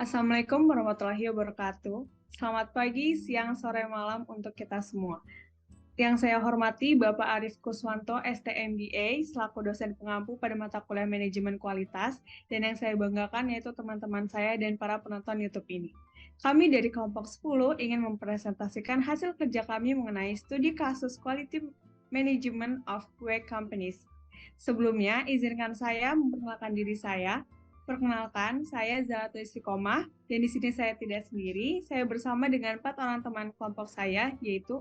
Assalamualaikum warahmatullahi wabarakatuh. Selamat pagi, siang, sore, malam untuk kita semua. Yang saya hormati Bapak Arif Kuswanto, STMBA, selaku dosen pengampu pada mata kuliah Manajemen Kualitas, dan yang saya banggakan yaitu teman-teman saya dan para penonton YouTube ini. Kami dari kelompok 10 ingin mempresentasikan hasil kerja kami mengenai studi kasus Quality Management of Web Companies. Sebelumnya, izinkan saya memperkenalkan diri saya. Perkenalkan, saya Zalatul Istiqomah, dan di sini saya tidak sendiri. Saya bersama dengan 4 orang teman kelompok saya, yaitu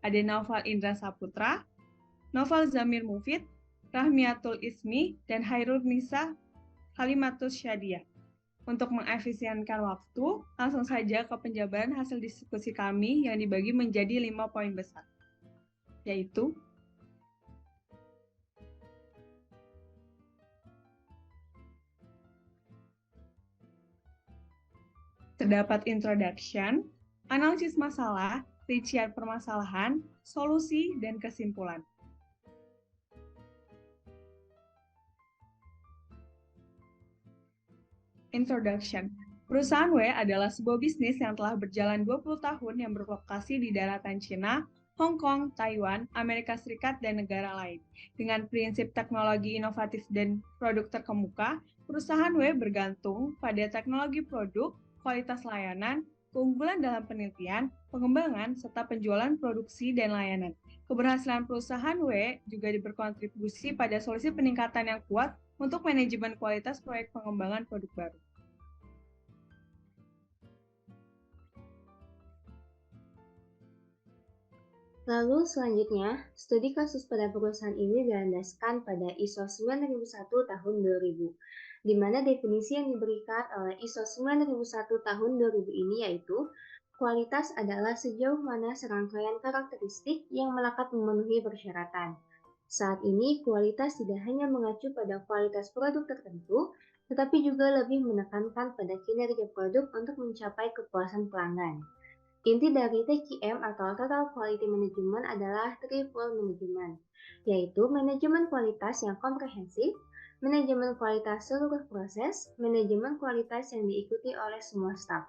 ada Naufal Indra Saputra, Noval Zamir Mufid, Rahmiatul Ismi, dan Hairul Nisa Halimatus Syadia. Untuk mengefisienkan waktu, langsung saja ke penjabaran hasil diskusi kami yang dibagi menjadi 5 poin besar, yaitu terdapat introduction, analisis masalah, rincian permasalahan, solusi, dan kesimpulan. Introduction. Perusahaan W adalah sebuah bisnis yang telah berjalan 20 tahun yang berlokasi di daratan Cina, Hong Kong, Taiwan, Amerika Serikat, dan negara lain. Dengan prinsip teknologi inovatif dan produk terkemuka, perusahaan W bergantung pada teknologi produk, kualitas layanan, keunggulan dalam penelitian, pengembangan, serta penjualan produksi dan layanan. Keberhasilan perusahaan W juga berkontribusi pada solusi peningkatan yang kuat untuk manajemen kualitas proyek pengembangan produk baru. Lalu selanjutnya, studi kasus pada perusahaan ini dilandaskan pada ISO 9001 tahun 2000, di mana definisi yang diberikan oleh ISO 9001 tahun 2000 ini yaitu kualitas adalah sejauh mana serangkaian karakteristik yang melekat memenuhi persyaratan. Saat ini, kualitas tidak hanya mengacu pada kualitas produk tertentu, tetapi juga lebih menekankan pada kinerja produk untuk mencapai kepuasan pelanggan. Inti dari TQM atau Total Quality Management adalah threefold management, yaitu manajemen kualitas yang komprehensif, manajemen kualitas seluruh proses, manajemen kualitas yang diikuti oleh semua staf.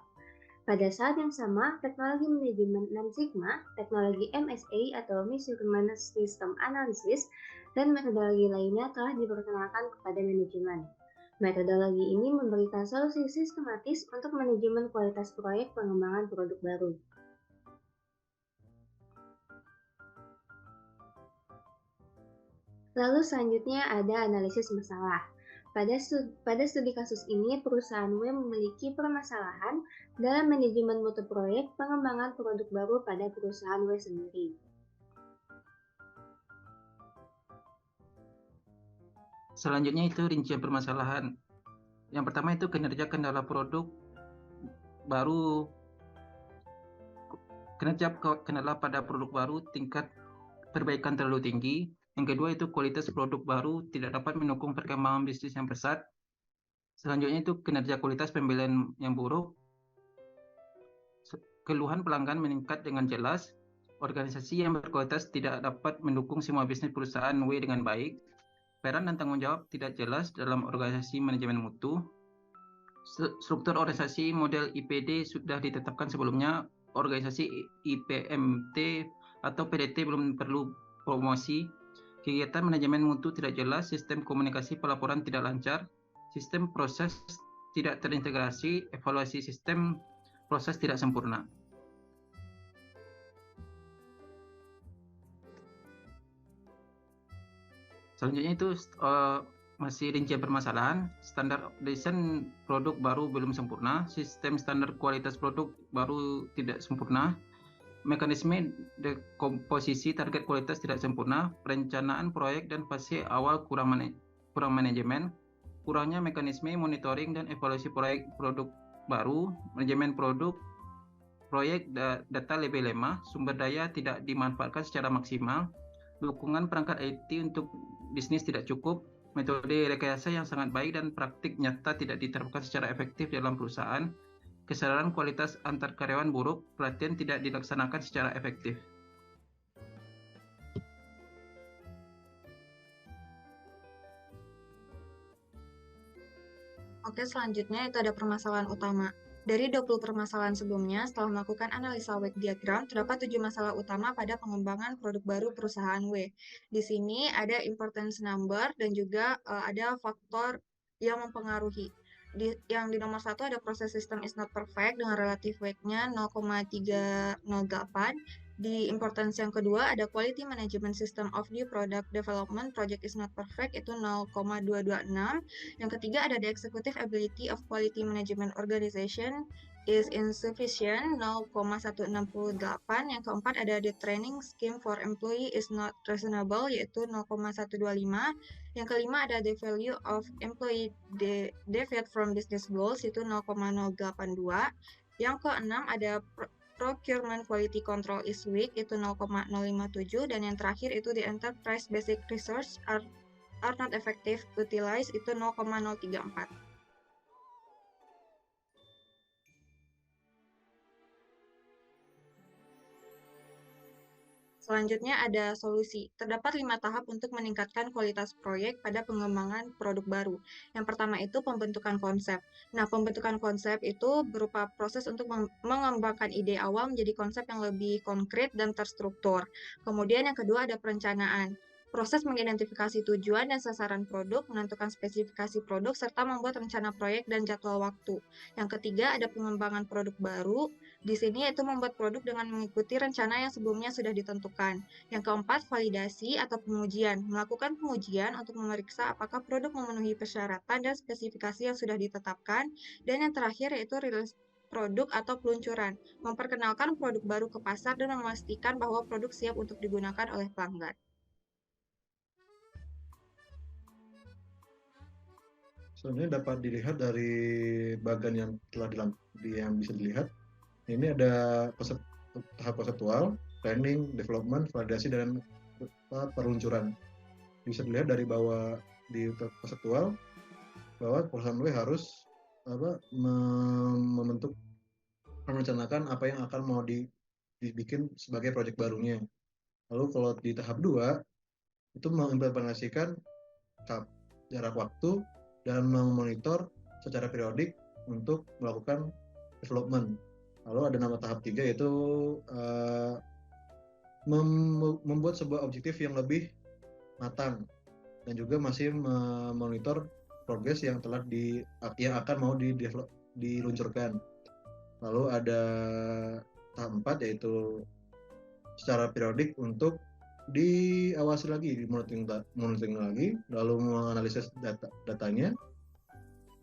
Pada saat yang sama, teknologi manajemen 6 Sigma, teknologi MSA atau Measurement System Analysis, dan metodologi lainnya telah diperkenalkan kepada manajemen. Metodologi ini memberikan solusi sistematis untuk manajemen kualitas proyek pengembangan produk baru. Lalu selanjutnya ada analisis masalah. Pada studi kasus ini, perusahaan W memiliki permasalahan dalam manajemen mutu proyek pengembangan produk baru pada perusahaan W sendiri. Selanjutnya itu rincian permasalahan. Yang pertama itu kinerja kendala produk baru. Kinerja kendala pada produk baru tingkat perbaikan terlalu tinggi. Yang kedua itu kualitas produk baru tidak dapat mendukung perkembangan bisnis yang pesat. Selanjutnya itu kinerja kualitas pembelian yang buruk. Keluhan pelanggan meningkat dengan jelas. Organisasi yang berkualitas tidak dapat mendukung semua bisnis perusahaan W dengan baik. Peran dan tanggung jawab tidak jelas dalam organisasi manajemen mutu. Struktur organisasi model IPD sudah ditetapkan sebelumnya. Organisasi IPMT atau PDT belum perlu promosi. Kegiatan manajemen mutu tidak jelas. Sistem komunikasi pelaporan tidak lancar. Sistem proses tidak terintegrasi. Evaluasi sistem proses tidak sempurna. Selanjutnya itu masih rincian permasalahan. Standar desain produk baru belum sempurna. Sistem standar kualitas produk baru tidak sempurna. Mekanisme dekomposisi target kualitas tidak sempurna. Perencanaan proyek dan fase awal kurang manajemen. Kurangnya mekanisme monitoring dan evaluasi proyek produk baru. Manajemen produk proyek data lebih lemah. Sumber daya tidak dimanfaatkan secara maksimal. Dukungan perangkat IT untuk bisnis tidak cukup. Metode rekayasa yang sangat baik dan praktik nyata tidak diterapkan secara efektif dalam perusahaan. Kesadaran kualitas antar karyawan buruk. Pelatihan tidak dilaksanakan secara efektif. Oke, selanjutnya itu ada permasalahan utama. Dari 20 permasalahan sebelumnya, setelah melakukan analisa Wake Diagram, terdapat 7 masalah utama pada pengembangan produk baru perusahaan W. Di sini ada importance number dan juga ada faktor yang mempengaruhi. Yang di nomor 1 ada proses system is not perfect dengan relative weight-nya 0,308. Di importance yang kedua ada quality management system of new product development project is not perfect itu 0,226. Yang ketiga ada the executive ability of quality management organization is insufficient 0,168. Yang keempat ada the training scheme for employee is not reasonable yaitu 0,125. Yang kelima ada the value of employee deviate from business goals itu 0,082. Yang keenam ada procurement quality control is weak itu 0,057 dan yang terakhir itu the enterprise basic resource are not effective utilized itu 0,034. Selanjutnya ada solusi. Terdapat 5 tahap untuk meningkatkan kualitas proyek pada pengembangan produk baru. Yang pertama itu pembentukan konsep. Nah, pembentukan konsep itu berupa proses untuk mengembangkan ide awal menjadi konsep yang lebih konkret dan terstruktur. Kemudian yang kedua ada perencanaan. Proses mengidentifikasi tujuan dan sasaran produk, menentukan spesifikasi produk, serta membuat rencana proyek dan jadwal waktu. Yang ketiga ada pengembangan produk baru. Di sini yaitu membuat produk dengan mengikuti rencana yang sebelumnya sudah ditentukan. Yang keempat, validasi atau pengujian. Melakukan pengujian untuk memeriksa apakah produk memenuhi persyaratan dan spesifikasi yang sudah ditetapkan. Dan yang terakhir yaitu rilis produk atau peluncuran. Memperkenalkan produk baru ke pasar dan memastikan bahwa produk siap untuk digunakan oleh pelanggan. Sebenarnya dapat dilihat dari bagan yang yang bisa dilihat. Ini ada tahap konseptual, planning, development, validasi, dan peluncuran. Bisa dilihat dari bawah di konseptual bahwa perusahaan W harus merencanakan apa yang akan mau dibikin sebagai proyek barunya. Lalu kalau di tahap 2 itu mengimplementasikan jarak waktu dan memonitor secara periodik untuk melakukan development. Lalu ada nama tahap 3 yaitu membuat sebuah objektif yang lebih matang dan juga masih memonitor progres yang akan mau diluncurkan. Lalu ada tahap 4 yaitu secara periodik untuk diawasi lagi, monitoring lagi, lalu menganalisis datanya.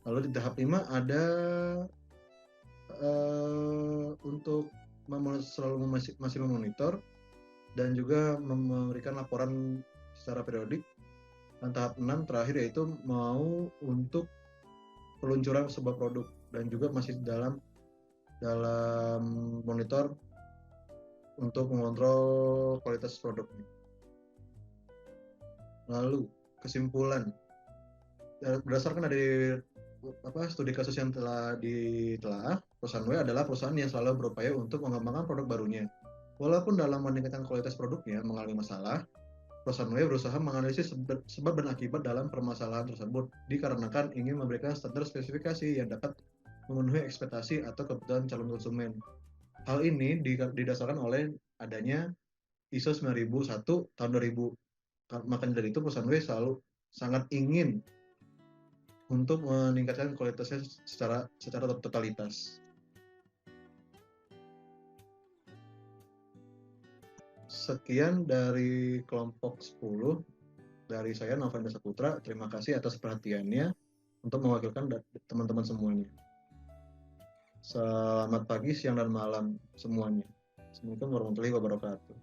Lalu di tahap 5 ada untuk selalu masih memonitor dan juga memberikan laporan secara periodik. Dan tahap 6 terakhir yaitu mau untuk peluncuran sebuah produk dan juga masih dalam monitor untuk mengontrol kualitas produknya. Lalu kesimpulan berdasarkan dari studi kasus yang telah ditelaah, perusahaan W adalah perusahaan yang selalu berupaya untuk mengembangkan produk barunya. Walaupun dalam meningkatkan kualitas produknya mengalami masalah, perusahaan W berusaha menganalisis sebab dan akibat dalam permasalahan tersebut dikarenakan ingin memberikan standar spesifikasi yang dapat memenuhi ekspektasi atau kebutuhan calon konsumen. Hal ini didasarkan oleh adanya ISO 9001 tahun 2000. Makanya dari itu perusahaan W selalu sangat ingin untuk meningkatkan kualitasnya secara totalitas. Sekian dari kelompok 10 dari saya Novenda Saputra. Terima kasih atas perhatiannya untuk mewakilkan teman-teman semuanya. Selamat pagi, siang, dan malam semuanya. Assalamualaikum warahmatullahi wabarakatuh.